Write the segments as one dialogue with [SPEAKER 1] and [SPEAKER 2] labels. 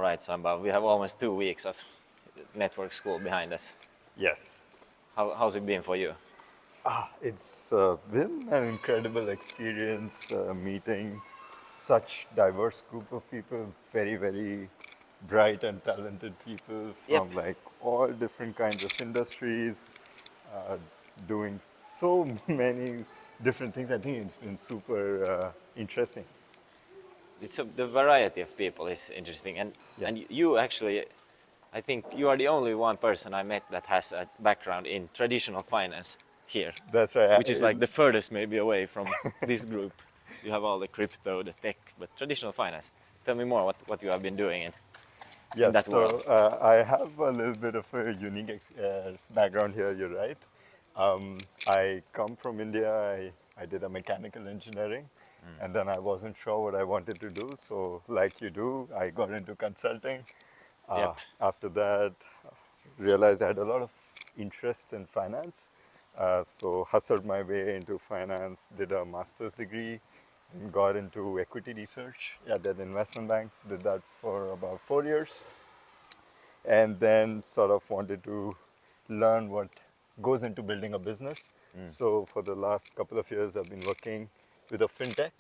[SPEAKER 1] Right, Sambhav, we have almost 2 weeks of network school behind us.
[SPEAKER 2] Yes.
[SPEAKER 1] How's it been for you?
[SPEAKER 2] It's been an incredible experience meeting such diverse group of people, very, very bright and talented people
[SPEAKER 1] Yep,
[SPEAKER 2] from like all different kinds of industries, uh, doing so many different things. I think it's been super interesting.
[SPEAKER 1] the variety of people is interesting, and
[SPEAKER 2] Yes,
[SPEAKER 1] you actually, I think you are the only one person I met that has a background in traditional finance here,
[SPEAKER 2] that's right.
[SPEAKER 1] which is like the furthest maybe away from this group. You have all the crypto, the tech, but traditional finance. Tell me more what you have been doing in
[SPEAKER 2] Yes,
[SPEAKER 1] that world.
[SPEAKER 2] so I have a little bit of a unique background here, you're right. I come from India, I did a mechanical engineering, and then I wasn't sure what I wanted to do. So, like you do, I got into consulting.
[SPEAKER 1] Yep.
[SPEAKER 2] After that, realized I had a lot of interest in finance. So, hustled my way into finance, did a master's degree, then got into equity research at an investment bank, did that for about 4 years and then sort of wanted to learn what goes into building a business. So for the last couple of years, I've been working with a fintech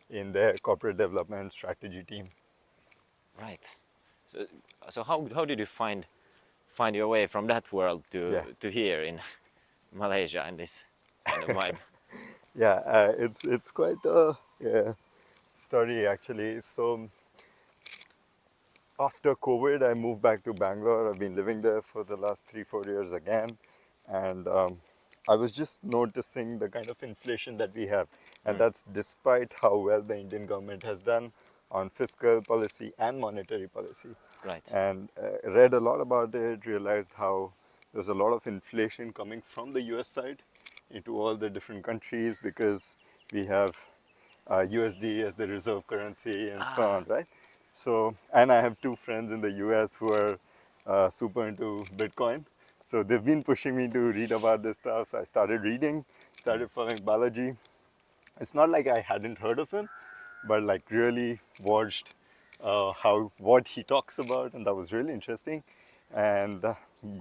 [SPEAKER 2] in their corporate development strategy team.
[SPEAKER 1] Right. So, so how did you find your way from that world
[SPEAKER 2] Yeah,
[SPEAKER 1] to here in Malaysia and this kind of vibe?
[SPEAKER 2] yeah, it's quite a story actually. So after COVID, I moved back to Bangalore. I've been living there for the last 3 4 years again, and I was just noticing the kind of inflation that we have, and that's despite how well the Indian government has done on fiscal policy and monetary policy.
[SPEAKER 1] Right.
[SPEAKER 2] And read a lot about it, realized how there's a lot of inflation coming from the US side into all the different countries because we have USD as the reserve currency and so
[SPEAKER 1] Ah,
[SPEAKER 2] on, right? So, and I have two friends in the US who are super into Bitcoin. So they've been pushing me to read about this stuff. So I started reading, started following Balaji. It's not like I hadn't heard of him, but like really watched how what he talks about, and that was really interesting. And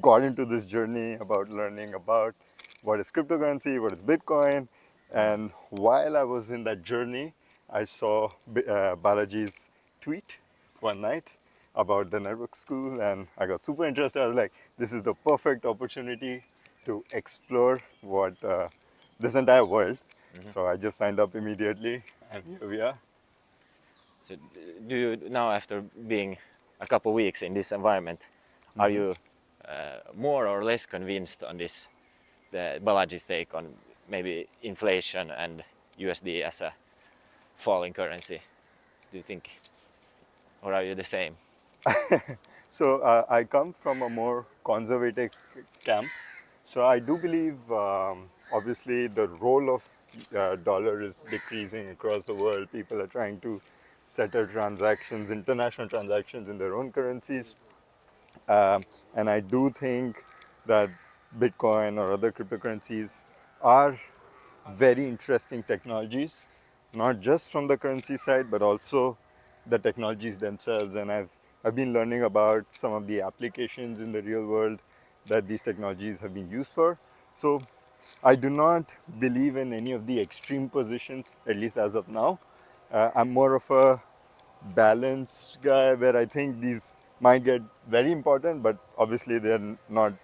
[SPEAKER 2] got into this journey about learning about what is cryptocurrency, what is Bitcoin, and while I was in that journey, I saw Balaji's tweet one night about the network school, and I got super interested. I was like, this is the perfect opportunity to explore what this entire world. So I just signed up immediately, and here we are.
[SPEAKER 1] so do you now, after being a couple weeks in this environment, are you more or less convinced on this, the Balaji's take on maybe inflation and USD as a falling currency? Do you think, or are you the same?
[SPEAKER 2] So I come from a more conservative camp. So I do believe, obviously, the role of dollar is decreasing across the world. People are trying to settle transactions, international transactions, in their own currencies. And I do think that Bitcoin or other cryptocurrencies are very interesting technologies, not just from the currency side, but also the technologies themselves. And I've been learning about some of the applications in the real world that these technologies have been used for. So I do not believe in any of the extreme positions, at least as of now. I'm more of a balanced guy where I think these might get very important, but obviously they're not,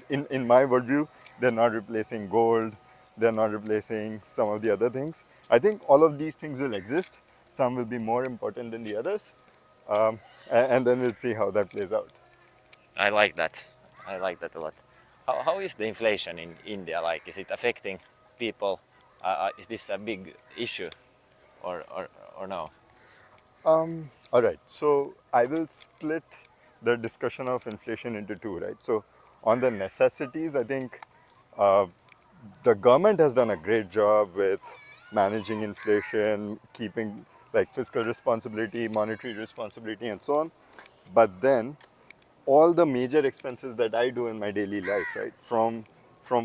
[SPEAKER 2] in my worldview, they're not replacing gold, they're not replacing some of the other things. I think all of these things will exist. Some will be more important than the others. Um, and then we'll see how that plays out.
[SPEAKER 1] I like that. I like that a lot. How is the inflation in India like? Is it affecting people? Is this a big issue or no?
[SPEAKER 2] All right, so I will split the discussion of inflation into two, right? So on the necessities, I think uh, the government has done a great job with managing inflation, keeping like fiscal responsibility, monetary responsibility, and so on. But then all the major expenses that I do in my daily life, right, from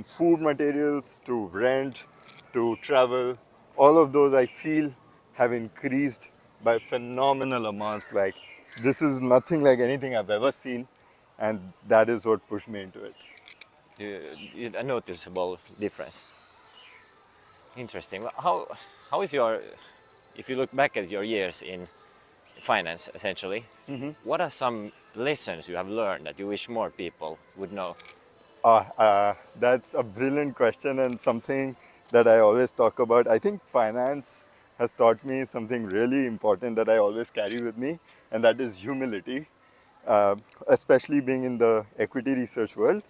[SPEAKER 2] food materials to rent to travel, all of those I feel have increased by phenomenal amounts. Like this is nothing like anything I've ever seen, and that is what pushed me into it.
[SPEAKER 1] A noticeable difference. Interesting. How is your, if you look back at your years in finance, essentially, what are some lessons you have learned that you wish more people would know?
[SPEAKER 2] That's a brilliant question and something that I always talk about. I think finance has taught me something really important that I always carry with me, and that is humility. Uh, Especially being in the equity research world,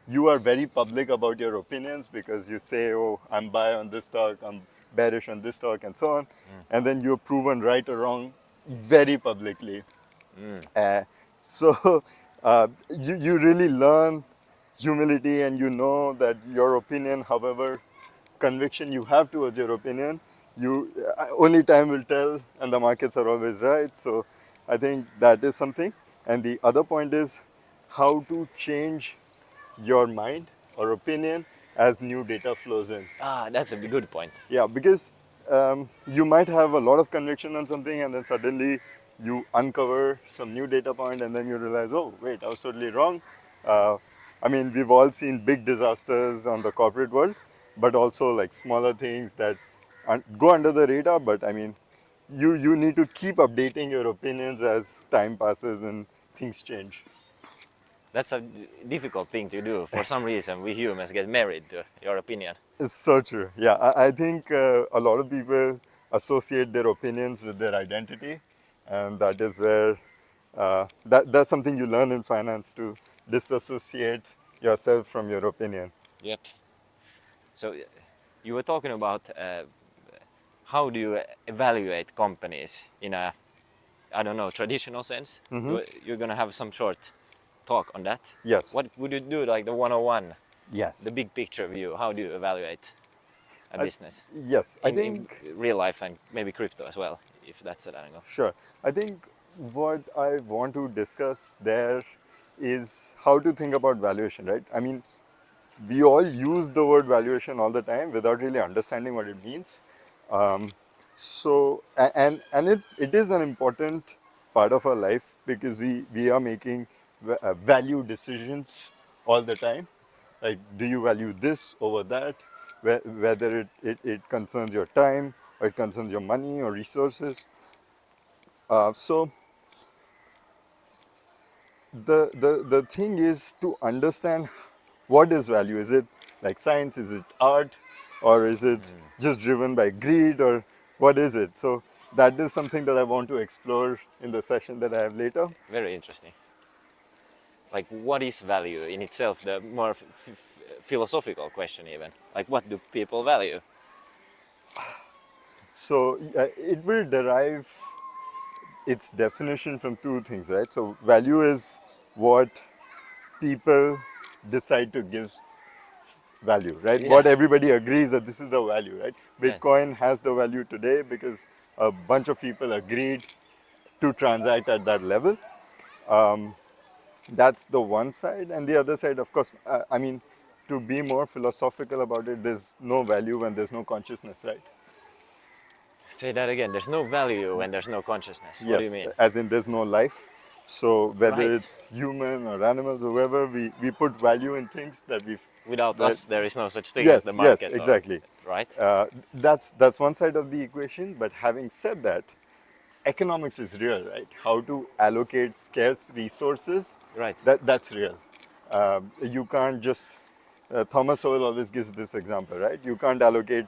[SPEAKER 2] you are very public about your opinions because you say, "Oh, I'm buy on this stock, I'm bearish on this stock," and so on, and then you're proven right or wrong very publicly. Uh, so you really learn humility, and you know that your opinion, however conviction you have towards your opinion, you only time will tell, and the markets are always right. So I think that is something. And the other point is how to change your mind or opinion as new data flows in.
[SPEAKER 1] Ah, that's a good point.
[SPEAKER 2] Yeah, because you might have a lot of conviction on something, and then suddenly you uncover some new data point, and then you realize, oh, wait, I was totally wrong. Uh, I mean, we've all seen big disasters on the corporate world, but also like smaller things that go under the radar. But I mean, you need to keep updating your opinions as time passes and things change.
[SPEAKER 1] That's a difficult thing to do. For some reason, we humans get married to your opinion.
[SPEAKER 2] It's so true. Yeah, I think a lot of people associate their opinions with their identity, and that is where that's something you learn in finance, to disassociate yourself from your opinion.
[SPEAKER 1] Yep. So you were talking about how do you evaluate companies in a, I don't know, traditional sense? You're going to have some short talk on that.
[SPEAKER 2] Yes.
[SPEAKER 1] What would you do, like the 101,
[SPEAKER 2] Yes.
[SPEAKER 1] the big picture view? How do you evaluate a
[SPEAKER 2] I,
[SPEAKER 1] business
[SPEAKER 2] yes. I
[SPEAKER 1] in
[SPEAKER 2] think
[SPEAKER 1] real life and maybe crypto as well, if that's an angle?
[SPEAKER 2] sure. I think what I want to discuss there is how to think about valuation, right? I mean, we all use the word valuation all the time without really understanding what it means. And it is an important part of our life because we are making value decisions all the time. Like, do you value this over that? Whether it concerns your time, or it concerns your money or resources. So the thing is to understand what is value. Is it like science? Is it art? Or is it just driven by greed? Or what is it? So that is something that I want to explore in the session that I have later.
[SPEAKER 1] Very interesting. Like, what is value in itself? The more philosophical question, even. Like, what do people value?
[SPEAKER 2] So it will derive its definition from two things, right? So value is what people decide to give value, right?
[SPEAKER 1] Yeah.
[SPEAKER 2] What everybody agrees that this is the value, right?
[SPEAKER 1] Yeah.
[SPEAKER 2] Bitcoin has the value today because a bunch of people agreed to transact at that level. That's the one side, and the other side, of course, I mean, to be more philosophical about it, there's no value when there's no consciousness, right?
[SPEAKER 1] Say that again. There's no value when there's no consciousness. What do you
[SPEAKER 2] Yes,
[SPEAKER 1] mean?
[SPEAKER 2] as in there's no life. So whether
[SPEAKER 1] Right.
[SPEAKER 2] it's human or animals or whoever, we put value in things that we've
[SPEAKER 1] Without
[SPEAKER 2] that
[SPEAKER 1] us, there is no such thing as the
[SPEAKER 2] yes,
[SPEAKER 1] market, or
[SPEAKER 2] exactly.
[SPEAKER 1] right?
[SPEAKER 2] That's one side of the equation. But having said that, economics is real, right? How to allocate scarce resources,
[SPEAKER 1] Right.
[SPEAKER 2] that's real. You can't just Thomas Sowell always gives this example, right? You can't allocate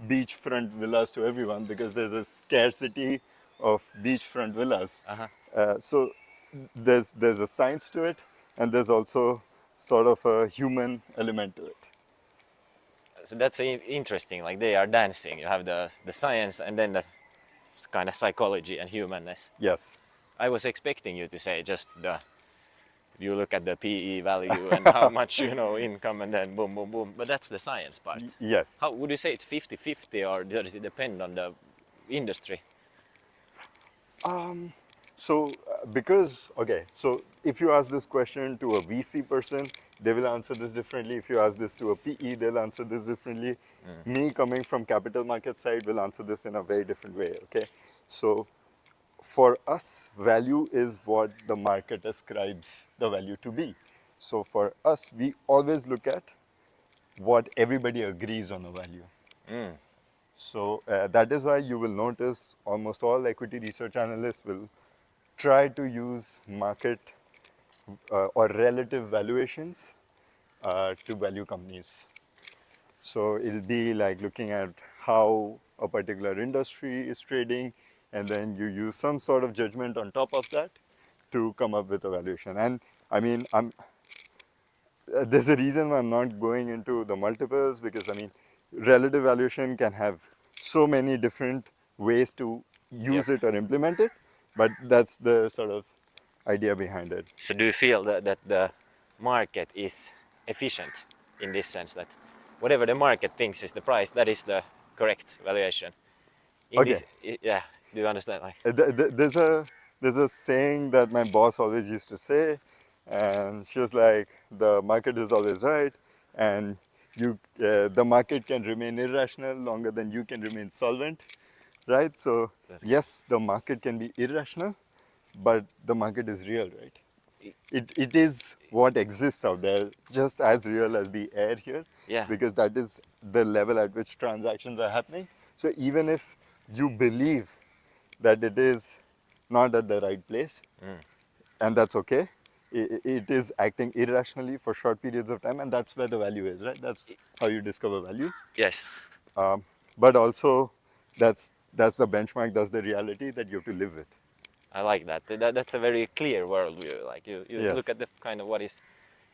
[SPEAKER 2] beachfront villas to everyone because there's a scarcity of beachfront villas.
[SPEAKER 1] Uh-huh.
[SPEAKER 2] So there's a science to it, and there's also sort of a human element to it.
[SPEAKER 1] So that's interesting. Like, they are dancing. You have the science and then the kind of psychology and humanness.
[SPEAKER 2] Yes.
[SPEAKER 1] I was expecting you to say just the, you look at the PE value and how much, income, and then boom, boom, boom. But that's the science part.
[SPEAKER 2] Yes.
[SPEAKER 1] How would you say it's 50-50, or does it depend on the industry?
[SPEAKER 2] So, because, okay, so if you ask this question to a VC person, they will answer this differently. If you ask this to a PE, they'll answer this differently. Me coming from capital market side will answer this in a very different way, okay? So, for us, value is what the market ascribes the value to be. So for us, we always look at what everybody agrees on a value. So that is why you will notice almost all equity research analysts will try to use market or relative valuations to value companies. So it'll be like looking at how a particular industry is trading, and then you use some sort of judgment on top of that to come up with a valuation. And I mean, there's a reason why I'm not going into the multiples, because I mean, relative valuation can have so many different ways to
[SPEAKER 1] Yep.
[SPEAKER 2] use it or implement it, but that's the sort of idea behind it.
[SPEAKER 1] So do you feel that the market is efficient in this sense, that whatever the market thinks is the price, that is the correct valuation? In
[SPEAKER 2] Okay,
[SPEAKER 1] this, yeah, do you understand? Like,
[SPEAKER 2] there's a saying that my boss always used to say, and she was like, the market is always right, and the market can remain irrational longer than you can remain solvent, right? So
[SPEAKER 1] that's good.
[SPEAKER 2] yes, the market can be irrational, but the market is real, right? It is what exists out there, just as real as the air here,
[SPEAKER 1] Yeah.
[SPEAKER 2] because that is the level at which transactions are happening. So even if you believe that it is not at the right place, and that's okay, it is acting irrationally for short periods of time, and that's where the value is, right? That's how you discover value.
[SPEAKER 1] Yes.
[SPEAKER 2] But also, that's the benchmark, that's the reality that you have to live with.
[SPEAKER 1] I like that. That's a very clear worldview. Like you look
[SPEAKER 2] Yes.
[SPEAKER 1] at the kind of what is.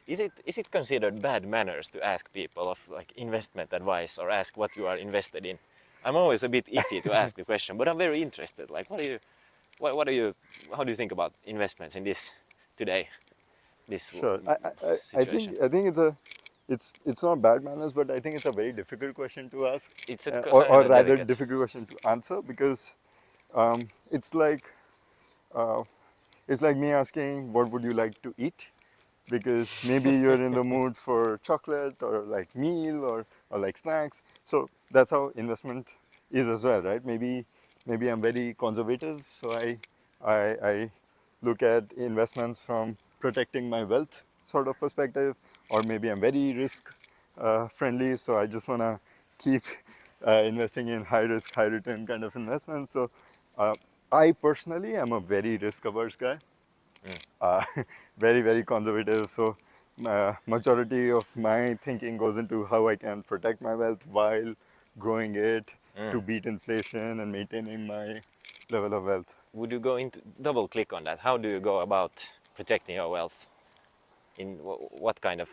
[SPEAKER 1] Is it considered bad manners to ask people of like investment advice or ask what you are invested in? I'm always a bit iffy to ask the question, but I'm very interested. Like, what do you, how do you think about investments in this today, this
[SPEAKER 2] Sure.
[SPEAKER 1] situation?
[SPEAKER 2] I think it's not bad manners, but I think it's a very difficult question to ask,
[SPEAKER 1] It's a
[SPEAKER 2] or
[SPEAKER 1] kind of
[SPEAKER 2] rather
[SPEAKER 1] delicate.
[SPEAKER 2] difficult question to answer, because it's like it's like me asking what would you like to eat, because maybe you're in the mood for chocolate or like meal or like snacks. So that's how investment is as well, right? Maybe I'm very conservative, so I look at investments from protecting my wealth sort of perspective, or maybe I'm very risk friendly, so I just want to keep investing in high risk, high return kind of investments. So uh, I personally am a very risk averse guy, uh, very conservative. So majority of my thinking goes into how I can protect my wealth while growing it to beat inflation and maintaining my level of wealth.
[SPEAKER 1] Would you go into double click on that? How do you go about protecting your wealth? In what kind of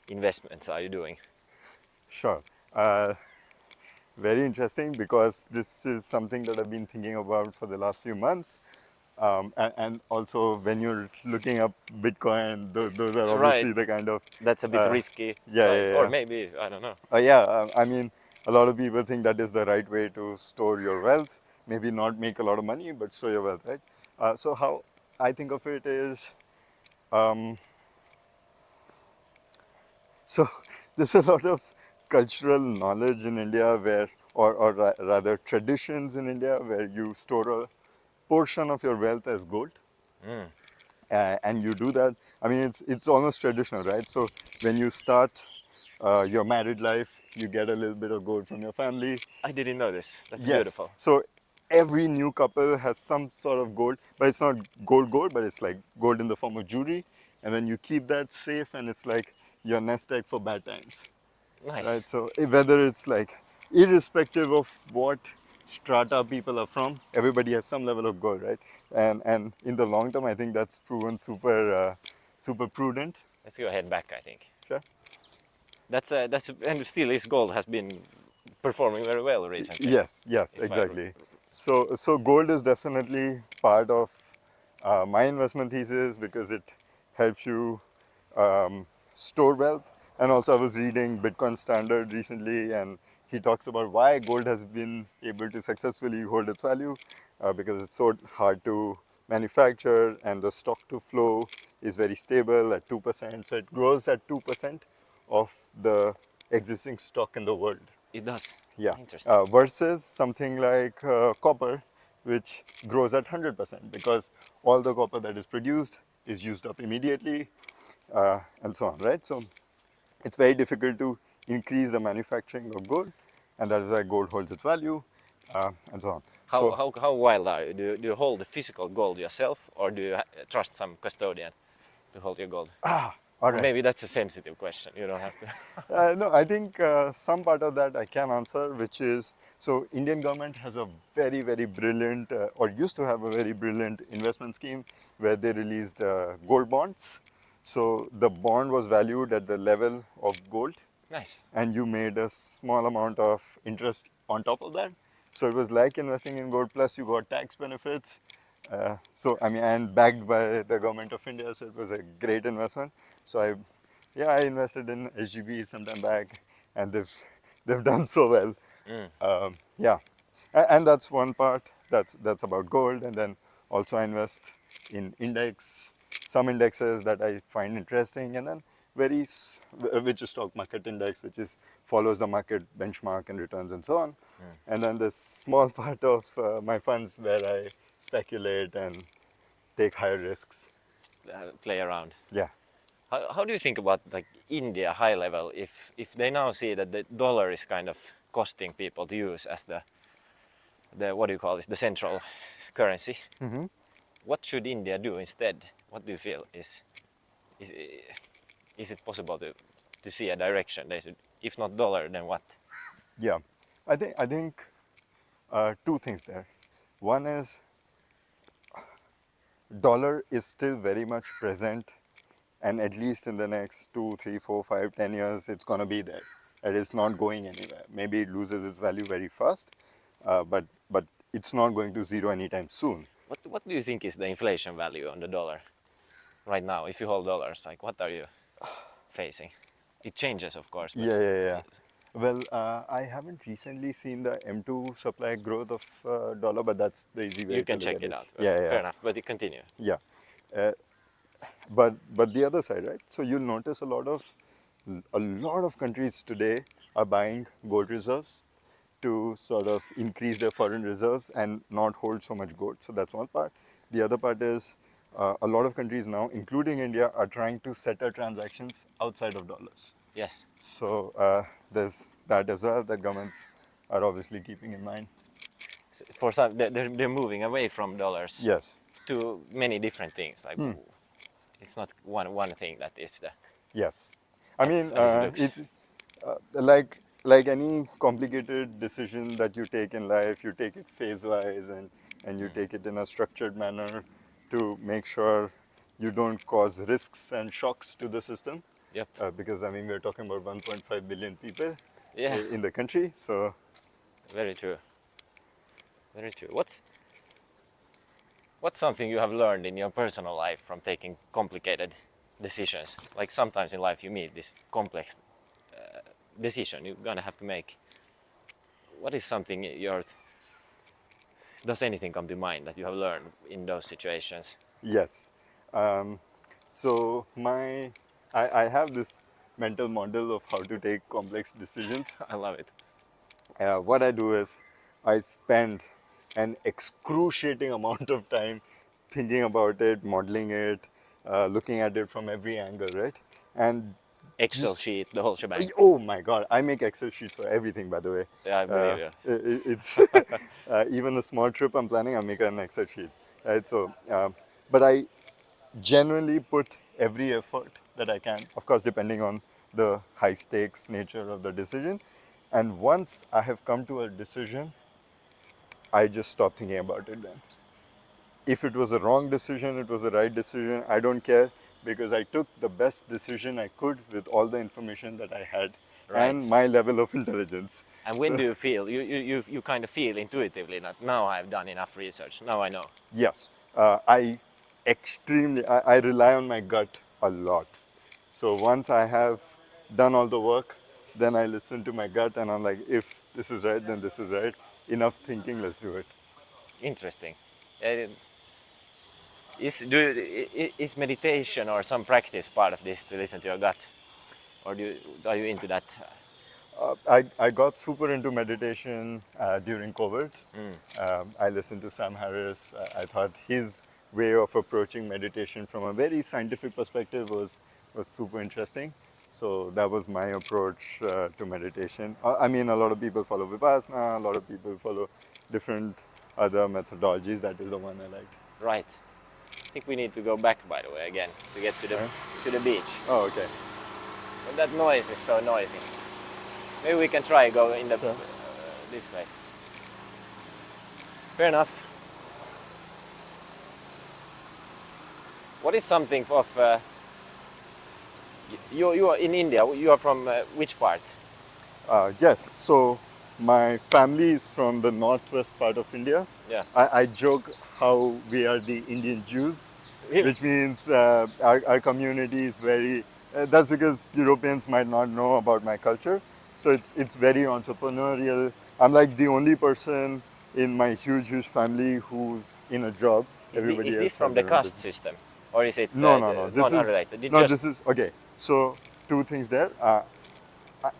[SPEAKER 1] investments are you doing?
[SPEAKER 2] Sure. Very interesting, because this is something that I've been thinking about for the last few months. And also, when you're looking up Bitcoin, those are
[SPEAKER 1] Right,
[SPEAKER 2] obviously the kind of
[SPEAKER 1] that's a bit risky
[SPEAKER 2] yeah,
[SPEAKER 1] side,
[SPEAKER 2] yeah,
[SPEAKER 1] or
[SPEAKER 2] yeah.
[SPEAKER 1] maybe I don't know.
[SPEAKER 2] Yeah, I mean, a lot of people think that is the right way to store your wealth. Maybe not make a lot of money, but store your wealth, right? So how I think of it is, so there's a lot of cultural knowledge in India where, or rather traditions in India where you store a portion of your wealth as gold. And you do that. I mean, it's almost traditional, right? So when you start your married life, you get a little bit of gold from your family.
[SPEAKER 1] I didn't know this. That's
[SPEAKER 2] Yes.
[SPEAKER 1] beautiful.
[SPEAKER 2] So every new couple has some sort of gold, but it's not gold, but it's like gold in the form of jewelry. And then you keep that safe, and it's like your nest egg for bad times,
[SPEAKER 1] Nice.
[SPEAKER 2] right? So whether it's like, irrespective of what strata people are from, everybody has some level of gold, right? And in the long term, I think that's proven super prudent.
[SPEAKER 1] Let's go ahead back, I think.
[SPEAKER 2] Sure.
[SPEAKER 1] And still this gold has been performing very well recently.
[SPEAKER 2] Yes,
[SPEAKER 1] If I
[SPEAKER 2] exactly. So gold is definitely part of my investment thesis, because it helps you store wealth. And also, I was reading Bitcoin Standard recently, and he talks about why gold has been able to successfully hold its value, because it's so hard to manufacture, and the stock to flow is very stable at 2%. So it grows at 2% of the existing stock in the world.
[SPEAKER 1] it does.
[SPEAKER 2] Yeah,
[SPEAKER 1] Interesting.
[SPEAKER 2] versus something like copper, which grows at 100% because all the copper that is produced is used up immediately, and so on, right? So it's very difficult to increase the manufacturing of gold, and that is why gold holds its value, and so on. So
[SPEAKER 1] How wild are you? Do you hold the physical gold yourself, or do you trust some custodian to hold your gold?
[SPEAKER 2] all
[SPEAKER 1] Or
[SPEAKER 2] right.
[SPEAKER 1] maybe that's a sensitive question. You don't have to.
[SPEAKER 2] No, I think some part of that I can answer, which is, so Indian government has a very, very brilliant, or used to have a very brilliant investment scheme where they released gold bonds. So the bond was valued at the level of gold,
[SPEAKER 1] Nice.
[SPEAKER 2] and you made a small amount of interest on top of that. So it was like investing in gold, plus you got tax benefits. So I mean, and backed by the government of India, so it was a great investment. So I invested in SGB some time back, and they've done so well.
[SPEAKER 1] Mm.
[SPEAKER 2] Yeah, and that's one part. That's about gold, and then also I invest in some indexes that I find interesting, and then which is stock market index, which is follows the market benchmark and returns and so on. And then this small part of my funds where I speculate and take higher risks.
[SPEAKER 1] Play around.
[SPEAKER 2] Yeah.
[SPEAKER 1] How do you think about like India high level if they now see that the dollar is kind of costing people to use as the what do you call this, the central currency? What should India do instead? What do you feel is is it possible to see a direction? They should, if not dollar, then what?
[SPEAKER 2] Yeah, I think two things there. One is dollar is still very much present, and at least in the next 2, 3, 4, 5, 10 years, it's gonna be there. It is not going anywhere. Maybe it loses its value very fast, but it's not going to zero anytime soon.
[SPEAKER 1] What do you think is the inflation value on the dollar right now? If you hold dollars, like what are you facing? It changes, of course, but
[SPEAKER 2] Yeah. Well, I haven't recently seen the M2 supply growth of dollar, but that's the easy way
[SPEAKER 1] you
[SPEAKER 2] to
[SPEAKER 1] can
[SPEAKER 2] look
[SPEAKER 1] check
[SPEAKER 2] at
[SPEAKER 1] it
[SPEAKER 2] it.
[SPEAKER 1] out.
[SPEAKER 2] Yeah.
[SPEAKER 1] Fair enough, but you continue.
[SPEAKER 2] Yeah. Uh, but the other side, right? So you'll notice a lot of countries today are buying gold reserves to sort of increase their foreign reserves and not hold so much gold. So that's one part. The other part is a lot of countries now, including India, are trying to settle transactions outside of dollars.
[SPEAKER 1] Yes.
[SPEAKER 2] So there's that as well that governments are obviously keeping in mind.
[SPEAKER 1] For some, they're moving away from dollars
[SPEAKER 2] Yes.
[SPEAKER 1] to many different things. Like it's not one thing that is the
[SPEAKER 2] Yes. I mean,
[SPEAKER 1] as it looks.
[SPEAKER 2] it's like any complicated decision that you take in life, you take it phase wise, and you take it in a structured manner to make sure you don't cause risks and shocks to the system.
[SPEAKER 1] Yep.
[SPEAKER 2] Because I mean, we're talking about 1.5 billion people
[SPEAKER 1] Yeah.
[SPEAKER 2] in the country. So
[SPEAKER 1] Very true. Very true. What's something you have learned in your personal life from taking complicated decisions? Like sometimes in life you meet this complex decision you're gonna have to make. What is something does anything come to mind that you have learned in those situations?
[SPEAKER 2] yes. Um, so I have this mental model of how to take complex decisions.
[SPEAKER 1] I love it.
[SPEAKER 2] What I do is I spend an excruciating amount of time thinking about it, modeling it, looking at it from every angle, right? And
[SPEAKER 1] Excel
[SPEAKER 2] just
[SPEAKER 1] sheet, the whole shebang.
[SPEAKER 2] oh my god, I make Excel sheets for everything, by the way.
[SPEAKER 1] Yeah, I believe you.
[SPEAKER 2] It's even a small trip I'm planning, I'll make an Excel sheet, right? So, but I genuinely put every effort that I can, of course, depending on the high stakes nature of the decision. And once I have come to a decision, I just stop thinking about it then. If it was a wrong decision, it was the right decision, I don't care because I took the best decision I could with all the information that I had
[SPEAKER 1] Right.
[SPEAKER 2] and my level of intelligence.
[SPEAKER 1] And when
[SPEAKER 2] So,
[SPEAKER 1] do you feel you kind of feel intuitively that now I've done enough research. Now I know.
[SPEAKER 2] yes, I rely on my gut a lot. So once I have done all the work, then I listen to my gut and I'm like, if this is right, then this is right. Enough thinking, let's do it.
[SPEAKER 1] Interesting. Uh, is meditation or some practice part of this to listen to your gut, or are you into that?
[SPEAKER 2] I got super into meditation during COVID. I listened to Sam Harris. I thought his way of approaching meditation from a very scientific perspective was super interesting. So that was my approach to meditation. I mean, a lot of people follow Vipassana, a lot of people follow different other methodologies. That is the one I like.
[SPEAKER 1] Right. I think we need to go back, by the way, again to get to the beach.
[SPEAKER 2] Oh, okay.
[SPEAKER 1] But that noise is so noisy. Maybe we can try go in the
[SPEAKER 2] Sure.
[SPEAKER 1] this place. Fair enough. What is something of you are in India? You are from which part?
[SPEAKER 2] Yes, so my family is from the northwest part of India.
[SPEAKER 1] Yeah.
[SPEAKER 2] I joke how we are the Indian Jews,
[SPEAKER 1] Really?
[SPEAKER 2] which means our community is very. That's because Europeans might not know about my culture. So it's very entrepreneurial. I'm like the only person in my huge family who's in a job.
[SPEAKER 1] Is
[SPEAKER 2] Everybody
[SPEAKER 1] this
[SPEAKER 2] else
[SPEAKER 1] from
[SPEAKER 2] has
[SPEAKER 1] the
[SPEAKER 2] their own
[SPEAKER 1] caste
[SPEAKER 2] business.
[SPEAKER 1] system, or is it
[SPEAKER 2] No.
[SPEAKER 1] unrelated? It
[SPEAKER 2] No.
[SPEAKER 1] just
[SPEAKER 2] This is okay. So two things there.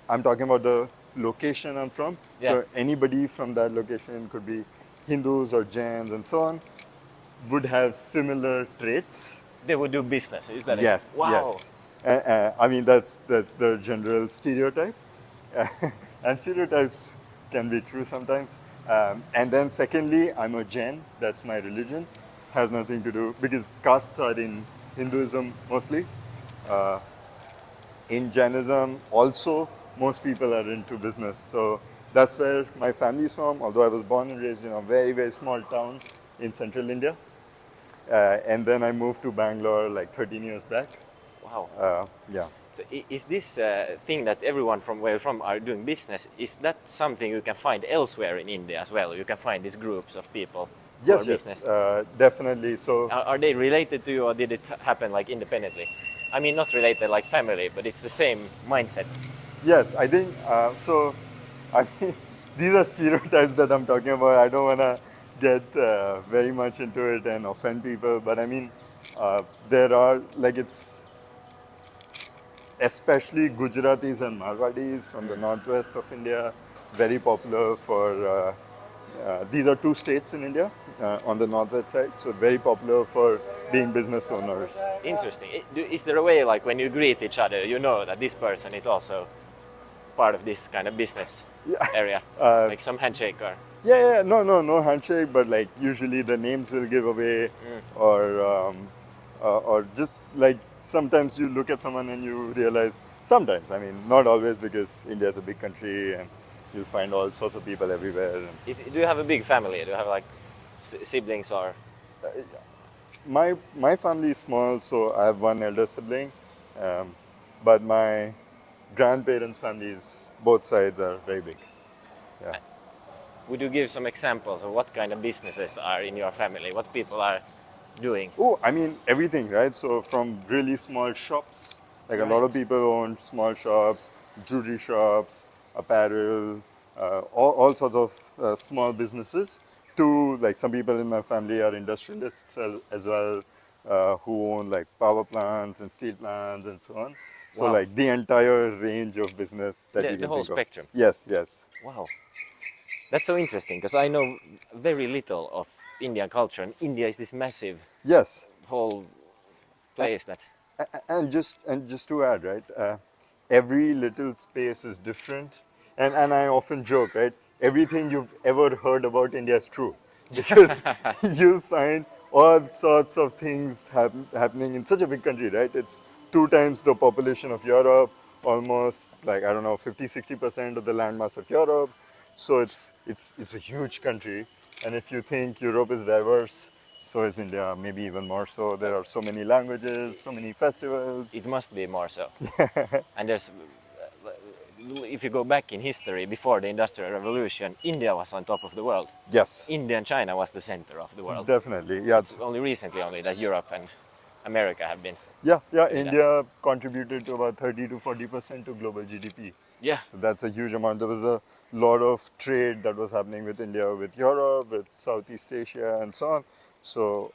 [SPEAKER 2] I'm talking about the location I'm from.
[SPEAKER 1] yeah.
[SPEAKER 2] So anybody from that location could be Hindus or Jains and so on would have similar traits.
[SPEAKER 1] They would do business. Is that it?
[SPEAKER 2] Yes,
[SPEAKER 1] Wow.
[SPEAKER 2] yes. I mean that's the general stereotype, and stereotypes can be true sometimes. And then secondly, I'm a Jain. That's my religion. Has nothing to do because castes are in Hinduism mostly. In Jainism, also, most people are into business. So that's where my family is from, although I was born and raised in a very small town in central India. And then I moved to Bangalore like 13 years back.
[SPEAKER 1] Wow.
[SPEAKER 2] Yeah.
[SPEAKER 1] So is this thing that everyone from where you're from are doing business? Is that something you can find elsewhere in India as well? You can find these groups of people who are
[SPEAKER 2] Yes,
[SPEAKER 1] business.
[SPEAKER 2] definitely. So,
[SPEAKER 1] Are they related to you, or did it happen like independently? I mean, not related like family, but it's the same mindset.
[SPEAKER 2] yes, I think so. I mean, these are stereotypes that I'm talking about. I don't want to get very much into it and offend people, but I mean, there are like it's especially Gujaratis and Marwadis from the northwest of India, very popular for. These are two states in India on the northwest side, so very popular for being business owners.
[SPEAKER 1] Interesting. Is there a way, like when you greet each other, you know that this person is also part of this kind of business
[SPEAKER 2] Yeah,
[SPEAKER 1] area, like some handshake or?
[SPEAKER 2] yeah, no handshake, but like usually the names will give away, or just like sometimes you look at someone and you realize. Sometimes, I mean, not always, because India is a big country and you'll find all sorts of people everywhere.
[SPEAKER 1] Do you have a big family? Do you have like siblings or?
[SPEAKER 2] My family is small, so I have one elder sibling, um, but my grandparents' families, both sides, are very big. Yeah.
[SPEAKER 1] Would you give some examples of what kind of businesses are in your family? What people are doing?
[SPEAKER 2] Oh, I mean everything, right? So from really small shops, like a lot of
[SPEAKER 1] Right.
[SPEAKER 2] people own small shops, jewelry shops, apparel, all sorts of small businesses. To like some people in my family are industrialists as well, who own like power plants and steel plants and so on. So
[SPEAKER 1] Wow.
[SPEAKER 2] like the entire range of business that you
[SPEAKER 1] The
[SPEAKER 2] can
[SPEAKER 1] whole
[SPEAKER 2] think of.
[SPEAKER 1] spectrum.
[SPEAKER 2] Yes, yes.
[SPEAKER 1] Wow. That's so interesting because I know very little of Indian culture, and India is this massive
[SPEAKER 2] Yes.
[SPEAKER 1] whole place that.
[SPEAKER 2] And just to add, right, every little space is different, and I often joke, right, everything you've ever heard about India is true, because you'll find all sorts of things happening in such a big country, right? It's two times the population of Europe, almost like I don't know 50-60% of the landmass of Europe. So it's a huge country, and if you think Europe is diverse, so is India, maybe even more so. There are so many languages, so many festivals.
[SPEAKER 1] It must be more so. And there's, if you go back in history, before the Industrial Revolution, India was on top of the world.
[SPEAKER 2] Yes,
[SPEAKER 1] India and China was the center of the world.
[SPEAKER 2] definitely. Yeah,
[SPEAKER 1] It's only recently only that Europe and America have been
[SPEAKER 2] yeah.
[SPEAKER 1] doing that.
[SPEAKER 2] India contributed to about 30 to 40% to global GDP.
[SPEAKER 1] Yeah,
[SPEAKER 2] So that's a huge amount. There was a lot of trade that was happening with India, with Europe, with Southeast Asia, and so on. So,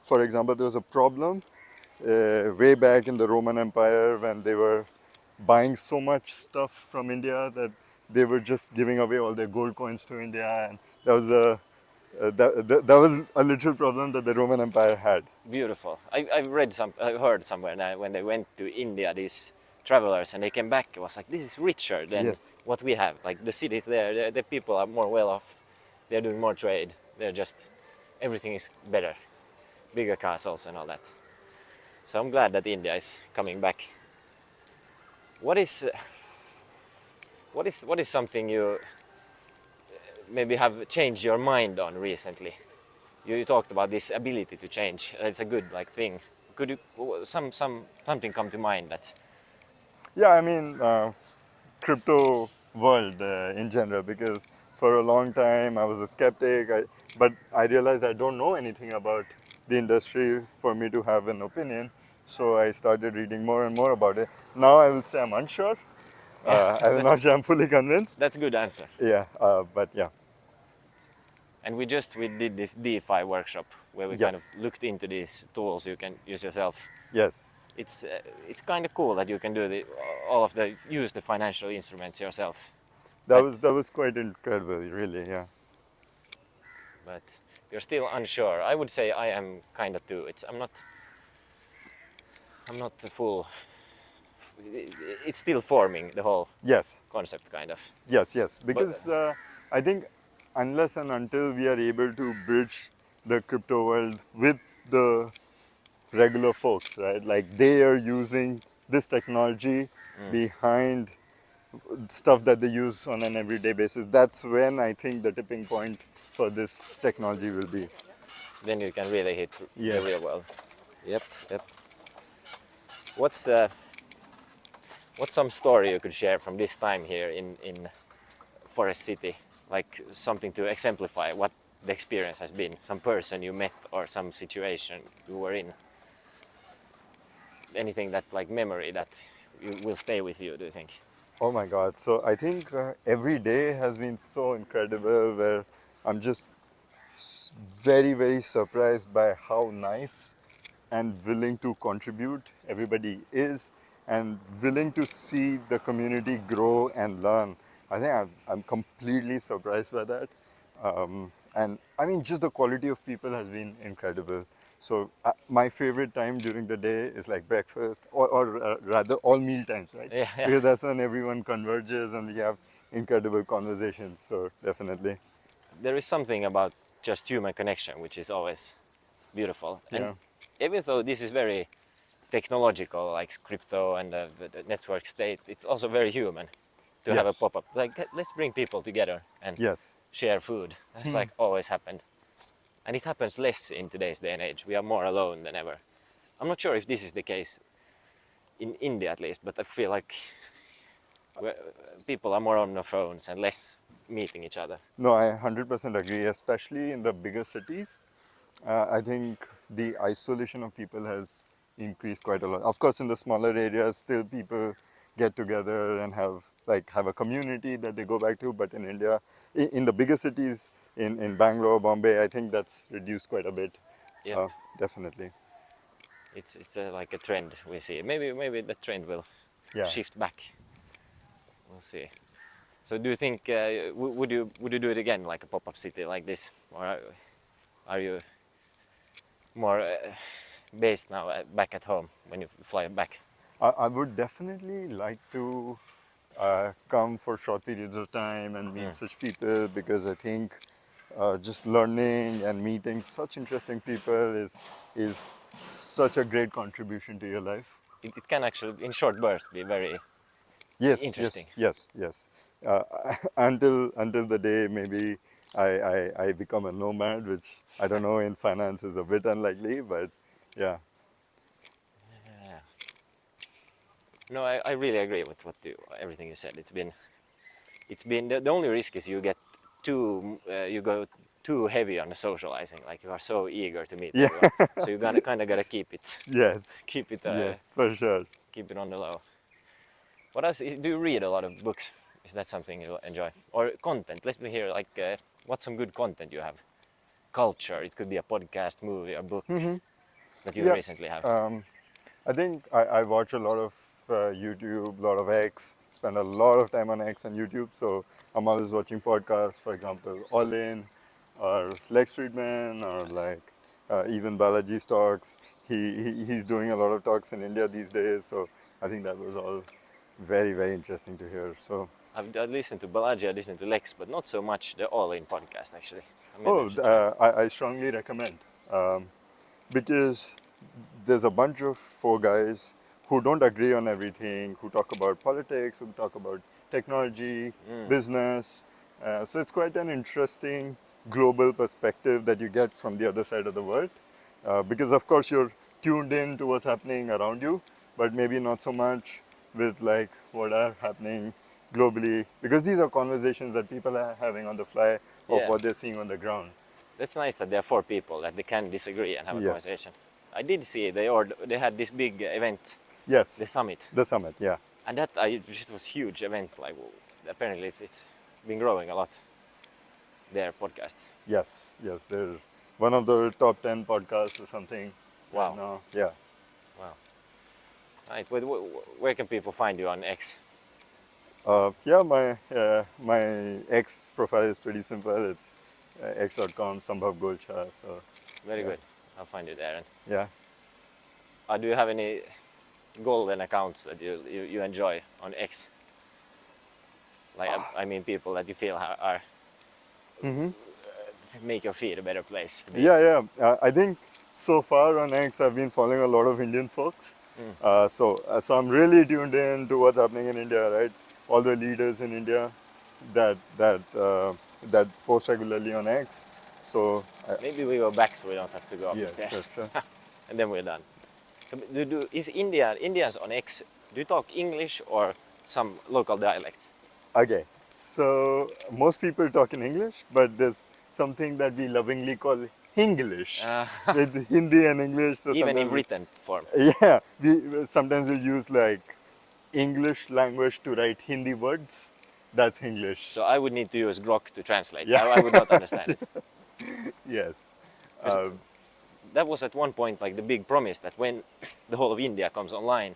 [SPEAKER 2] for example, there was a problem way back in the Roman Empire when they were buying so much stuff from India that they were just giving away all their gold coins to India, and that was that was a literal problem that the Roman Empire had.
[SPEAKER 1] Beautiful. I've heard somewhere now when they went to India, these travelers, and they came back, it was like, this is richer than
[SPEAKER 2] Yes.
[SPEAKER 1] what we have. Like the cities there, the people are more well off, they're doing more trade, everything is better, bigger castles and all that. So I'm glad that India is coming back. What is, what is something you maybe have changed your mind on recently? You talked about this ability to change. It's a good like thing. Could you something come to mind that?
[SPEAKER 2] Yeah, I mean, crypto world in general, because for a long time I was a skeptic, but I realized I don't know anything about the industry for me to have an opinion. So I started reading more and more about it. Now I will say I'm unsure.
[SPEAKER 1] Yeah,
[SPEAKER 2] I will not say I'm fully convinced.
[SPEAKER 1] that's a good answer.
[SPEAKER 2] Yeah, but yeah,
[SPEAKER 1] And we did this DeFi workshop where we kind of
[SPEAKER 2] yes,
[SPEAKER 1] looked into these tools you can use yourself.
[SPEAKER 2] yes.
[SPEAKER 1] It's kind of cool that you can do all of the use the financial instruments yourself.
[SPEAKER 2] That
[SPEAKER 1] But
[SPEAKER 2] was quite incredible, really. Yeah.
[SPEAKER 1] but you're still unsure. I would say I am kind of too. I'm not the full. It's still forming the whole
[SPEAKER 2] Yes.
[SPEAKER 1] concept kind of.
[SPEAKER 2] Yes, yes,
[SPEAKER 1] But
[SPEAKER 2] because I think unless and until we are able to bridge the crypto world with the regular folks, right? Like they are using this technology behind stuff that they use on an everyday basis. That's when I think the tipping point for this technology will be.
[SPEAKER 1] then you can really hit the real
[SPEAKER 2] Yes.
[SPEAKER 1] world. Yep, yep. What's uh, what's some story you could share from this time here in Forest City, like something to exemplify what the experience has been? Some person you met or some situation you were in. Anything that like memory that you will stay with you? Do you think?
[SPEAKER 2] Oh my God. So I think every day has been so incredible where I'm just very, very surprised by how nice and willing to contribute everybody is, and willing to see the community grow and learn. I think I'm completely surprised by that. And I mean, just the quality of people has been incredible. So my favorite time during the day is like breakfast, or rather all meal times, right?
[SPEAKER 1] Yeah, yeah.
[SPEAKER 2] Because that's when everyone converges and we have incredible conversations. So definitely,
[SPEAKER 1] There is something about just human connection which is always beautiful. And
[SPEAKER 2] yeah,
[SPEAKER 1] even though this is very technological, like crypto and the network state, it's also very human to have a
[SPEAKER 2] yes,
[SPEAKER 1] pop-up. Like let's bring people together and
[SPEAKER 2] yes.
[SPEAKER 1] share food. That's like always happened. And it happens less in today's day and age. We are more alone than ever. I'm not sure if this is the case in India at least, but I feel like people are more on their phones and less meeting each other.
[SPEAKER 2] No, I 100% agree, especially in the bigger cities. I think the isolation of people has increased quite a lot. Of course, in the smaller areas, still people get together and have a community that they go back to. But in India, in the bigger cities, in Bangalore, Bombay, I think that's reduced quite a bit.
[SPEAKER 1] Yep,
[SPEAKER 2] Definitely.
[SPEAKER 1] it's like a trend we see. Maybe the trend will
[SPEAKER 2] Yeah.
[SPEAKER 1] shift back. We'll see. So do you think would you do it again like a pop-up city like this, or are you more based now back at home when you fly back?
[SPEAKER 2] I would definitely like to come for short periods of time and meet such people, because I think just learning and meeting such interesting people is such a great contribution to your life.
[SPEAKER 1] It can actually, in short bursts, be very
[SPEAKER 2] Yes,
[SPEAKER 1] interesting.
[SPEAKER 2] yes, yes, yes. Uh, until the day maybe I become a nomad, which I don't know, in finance is a bit unlikely, but yeah,
[SPEAKER 1] Yeah. No, I really agree with everything you said. It's been the only risk is you get you go too heavy on the socializing. Like you are so eager to meet
[SPEAKER 2] yeah,
[SPEAKER 1] everyone, so you gotta gotta keep it
[SPEAKER 2] yes,
[SPEAKER 1] keep it
[SPEAKER 2] yes, for sure.
[SPEAKER 1] keep it on the low. What else? Do you read a lot of books? Is that something you enjoy? Or content? Let me hear. Like, what's some good content you have? Culture. It could be a podcast, movie, a book that you
[SPEAKER 2] Yeah,
[SPEAKER 1] recently have.
[SPEAKER 2] I think I watch a lot of YouTube, a lot of X, spend a lot of time on X and YouTube. So I'm always watching podcasts, for example, All In or Lex Friedman or like even Balaji's talks. He's doing a lot of talks in India these days. So I think that was all very, very interesting to hear. So,
[SPEAKER 1] I listened to Balaji, I listened to Lex, but not so much the All In podcast actually. Maybe I
[SPEAKER 2] oh,
[SPEAKER 1] should try.
[SPEAKER 2] I strongly recommend because there's a bunch of four guys who don't agree on everything, who talk about politics, who talk about technology, business. So it's quite an interesting global perspective that you get from the other side of the world. Because of course you're tuned in to what's happening around you, but maybe not so much with like what are happening globally. Because these are conversations that people are having on the fly of
[SPEAKER 1] Yeah,
[SPEAKER 2] what they're seeing on the ground.
[SPEAKER 1] that's nice that there are four people that they can disagree and have a
[SPEAKER 2] Yes.
[SPEAKER 1] conversation. I did see they had this big event, the
[SPEAKER 2] Yes.
[SPEAKER 1] summit,
[SPEAKER 2] The summit. Yeah.
[SPEAKER 1] and that I just was huge event. Like apparently it's been growing a lot. Their podcast.
[SPEAKER 2] Yes, yes, they're one of the top 10 podcasts or something right
[SPEAKER 1] Wow,
[SPEAKER 2] now. Yeah.
[SPEAKER 1] wow. Right, where can people find you on X?
[SPEAKER 2] Yeah, my X profile is pretty simple. It's x.com, Sambhav Golcha. So,
[SPEAKER 1] Very
[SPEAKER 2] yeah,
[SPEAKER 1] good. I'll find you there. And
[SPEAKER 2] yeah.
[SPEAKER 1] do you have any golden accounts that you enjoy on X? Like I mean, people that you feel are make your feed a better place to be.
[SPEAKER 2] Yeah, yeah. I think so far on X, I've been following a lot of Indian folks. So I'm really tuned in to what's happening in India, right? All the leaders in India that post regularly on X. So,
[SPEAKER 1] Maybe we go back so we don't have to go up the
[SPEAKER 2] yeah, sure,
[SPEAKER 1] stairs,
[SPEAKER 2] sure.
[SPEAKER 1] and then we're done. So is Indians on X? Do you talk English or some local dialects?
[SPEAKER 2] Okay, so most people talk in English, but there's something that we lovingly call Hinglish.
[SPEAKER 1] Uh,
[SPEAKER 2] It's Hindi and English, so
[SPEAKER 1] even in
[SPEAKER 2] sometimes,
[SPEAKER 1] written form.
[SPEAKER 2] yeah, we sometimes we use like English language to write Hindi words. That's English.
[SPEAKER 1] So I would need to use Grok to translate.
[SPEAKER 2] Yeah,
[SPEAKER 1] I would not understand it.
[SPEAKER 2] yes,
[SPEAKER 1] Because that was at one point like the big promise that when the whole of India comes online,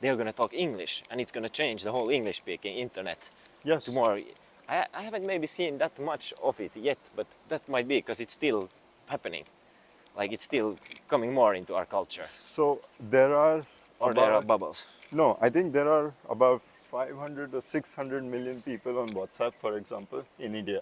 [SPEAKER 1] they're going to talk English and it's going to change the whole English speaking internet
[SPEAKER 2] yes.
[SPEAKER 1] tomorrow. I haven't maybe seen that much of it yet, but that might be because it's still happening. Like it's still coming more into our culture.
[SPEAKER 2] So there are
[SPEAKER 1] Or there are
[SPEAKER 2] about
[SPEAKER 1] bubbles.
[SPEAKER 2] no, I think there are about 500 or 600 million people on WhatsApp, for example, in India.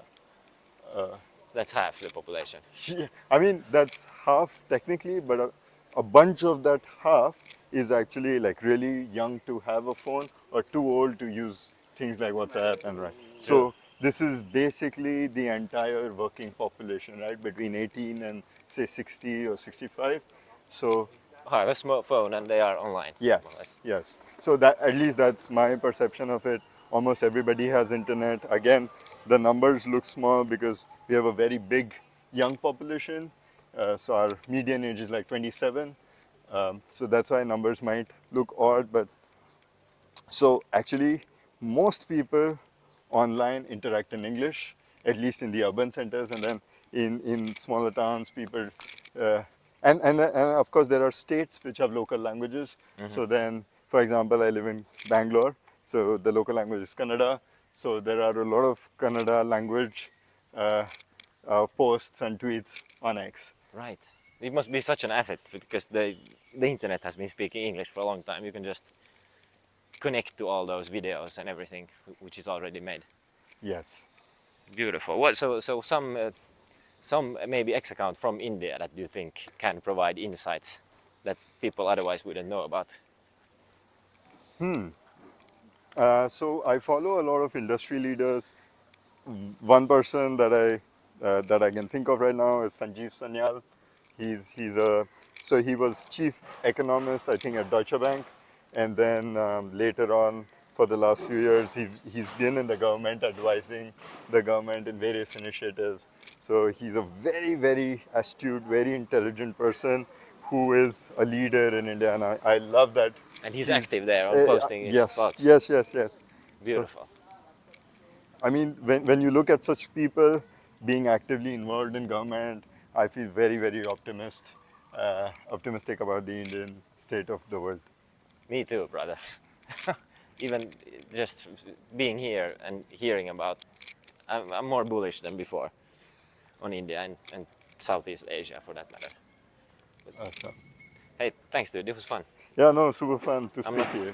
[SPEAKER 1] So that's half the population.
[SPEAKER 2] Yeah, I mean, that's half technically, but a bunch of that half is actually like really young to have a phone or too old to use things like WhatsApp and right.
[SPEAKER 1] Yeah.
[SPEAKER 2] So this is basically the entire working population, right, between 18 and say 60 or 65. So
[SPEAKER 1] Have a smartphone and they are online, more or
[SPEAKER 2] yes,
[SPEAKER 1] less.
[SPEAKER 2] yes. So that at least that's my perception of it. Almost everybody has internet. Again, the numbers look small because we have a very big young population. So our median age is like 27. So that's why numbers might look odd. But so actually, most people online interact in English, at least in the urban centers, and then in smaller towns, people, uh, and of course there are states which have local languages. So then, for example, I live in Bangalore, so the local language is Kannada. So there are a lot of Kannada language uh, posts and tweets on X.
[SPEAKER 1] Right. It must be such an asset because the internet has been speaking English for a long time. You can just connect to all those videos and everything which is already made.
[SPEAKER 2] Yes.
[SPEAKER 1] Beautiful. What so some maybe X account from India that you think can provide insights that people otherwise wouldn't know about.
[SPEAKER 2] So I follow a lot of industry leaders. One person that I can think of right now is Sanjeev Sanyal. He's a so he was chief economist I think at Deutsche Bank, and then later on for the last few years he's been in the government advising the government in various initiatives. So he's a very astute, very intelligent person who is a leader in India, and I love that
[SPEAKER 1] And he's
[SPEAKER 2] he's
[SPEAKER 1] active there on posting his
[SPEAKER 2] yes,
[SPEAKER 1] thoughts.
[SPEAKER 2] yes, yes, yes. So
[SPEAKER 1] Beautiful.
[SPEAKER 2] I mean, when you look at such people being actively involved in government, I feel very optimistic about the Indian state of the world.
[SPEAKER 1] Me too, brother. even just being here and hearing about, I'm more bullish than before on India and Southeast Asia for that matter.
[SPEAKER 2] Awesome.
[SPEAKER 1] Hey, thanks dude, this was fun.
[SPEAKER 2] Yeah, no, super fun to
[SPEAKER 1] I'm
[SPEAKER 2] speak
[SPEAKER 1] not
[SPEAKER 2] to you.